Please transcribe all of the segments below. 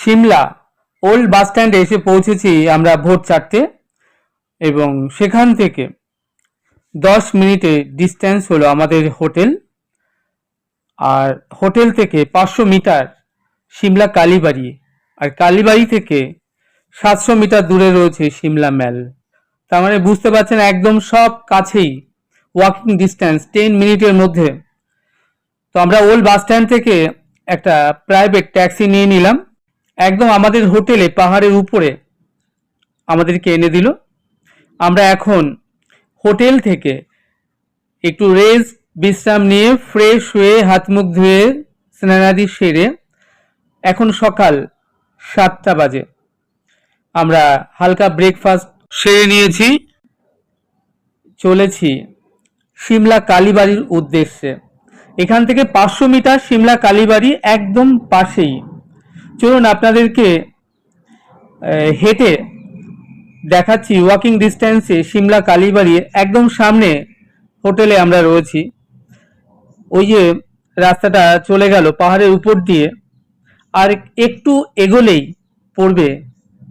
Shimla old বাস স্ট্যান্ডে এসে পৌঁছেছি আমরা ভোর 4টে এবং সেখান থেকে 10 মিনিটের ডিস্টেন্স হলো আমাদের হোটেল। আর হোটেল থেকে 500 মিটার সিমলা কালীবাড়ি, আর কালীবাড়ি থেকে 700 মিটার দূরে রয়েছে সিমলা ম্যাল। তার মানে বুঝতে পারছেন একদম সব কাছেই, ওয়াকিং ডিস্টেন্স 10 মিনিটের মধ্যে। তো আমরা ওল্ড বাস স্ট্যান্ড থেকে একটা প্রাইভেট ট্যাক্সি নিয়ে নিলাম, একদম আমাদের হোটেলে পাহাড়ের উপরে আমাদেরকে এনে দিল। আমরা এখন হোটেল থেকে একটু রেস্ট বিশ্রাম নিয়ে ফ্রেশ হয়ে হাত মুখ ধুয়ে স্নানাদি সেরে এখন সকাল 7টা বাজে, আমরা হালকা ব্রেকফাস্ট সেরে নিয়েছি, চলেছি সিমলা কালীবাড়ির উদ্দেশ্যে। এখান থেকে 500 মিটার সিমলা কালীবাড়ি একদম পাশেই। চলুন আপনাদেরকে হেঁটে দেখাচ্ছি ওয়াকিং ডিস্টেন্সে সিমলা কালীবাড়ির একদম সামনে হোটেলে আমরা রয়েছি। ওই যে রাস্তাটা চলে গেল পাহাড়ের উপর দিয়ে, আর একটু এগোলেই পড়বে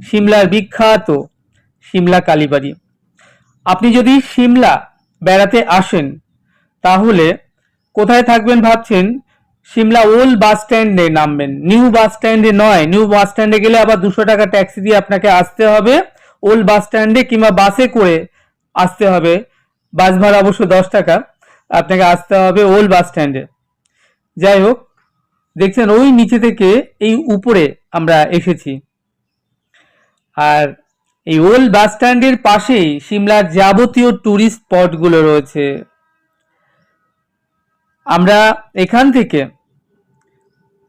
সিমলার বিখ্যাত সিমলা কালীবাড়ি। আপনি যদি সিমলা বেড়াতে আসেন তাহলে কোথায় থাকবেন ভাবছেন? সিমলা ওল্ড বাস স্ট্যান্ডে নামবেন, নিউ বাস স্ট্যান্ডে নয়। নিউ বাস স্ট্যান্ডে গেলে আবার 200 টাকা ট্যাক্সি দিয়ে আপনাকে আসতে হবে ওল্ড বাস স্ট্যান্ডে, কিংবা বাসে করে আসতে হবে। বাস ভাড়া অবশ্য 10 টাকা, আপনাকে আসতে হবে ওল্ড বাস স্ট্যান্ডে। যাই হোক, দেখছেন ওই নিচে থেকে এই উপরে আমরা এসেছি। আর এই ওল্ড বাস স্ট্যান্ডের পাশেই সিমলার যাবতীয় ট্যুরিস্ট স্পটগুলো রয়েছে। আমরা এখান থেকে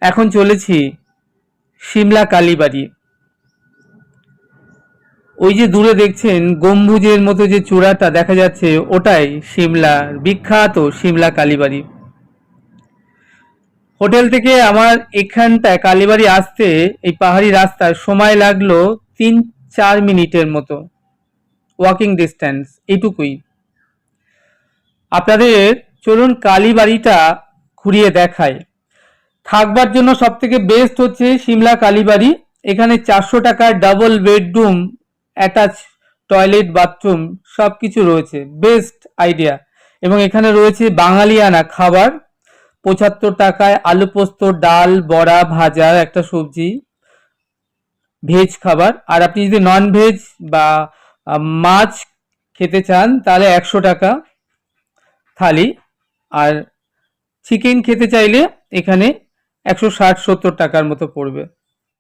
এখন চলেছি সিমলা কালীবাড়ি। ওই যে দূরে দেখছেন গম্বুজের মতো যে চূড়াটা দেখা যাচ্ছে, ওটাই সিমলার বিখ্যাত সিমলা কালীবাড়ি। হোটেল থেকে আমার এখানটায় কালীবাড়ি আসতে এই পাহাড়ি রাস্তায় সময় লাগলো 3-4 মিনিটের মতো, ওয়াকিং ডিস্টেন্স এইটুকুই। আপনাদের চলুন কালীবাড়িটা ঘুরিয়ে দেখায়। থাকবার জন্য সব থেকে বেস্ট হচ্ছে সিমলা কালীবাড়ি। এখানে 400 টাকার double bedroom, attach toilet, bathroom সব কিছু রয়েছে, বেস্ট আইডিয়া। এবং এখানে রয়েছে বাঙালিয়ানা খাবার, 75 টাকায় আলু পোস্ত, ডাল, বড়া, ভাজা, একটা সবজি, ভেজ খাবার। আর আপনি যদি নন ভেজ বা মাছ খেতে চান তাহলে 100 টাকা থালি, আর চিকেন খেতে চাইলে এখানে 160-70 টাকার মতো পড়বে।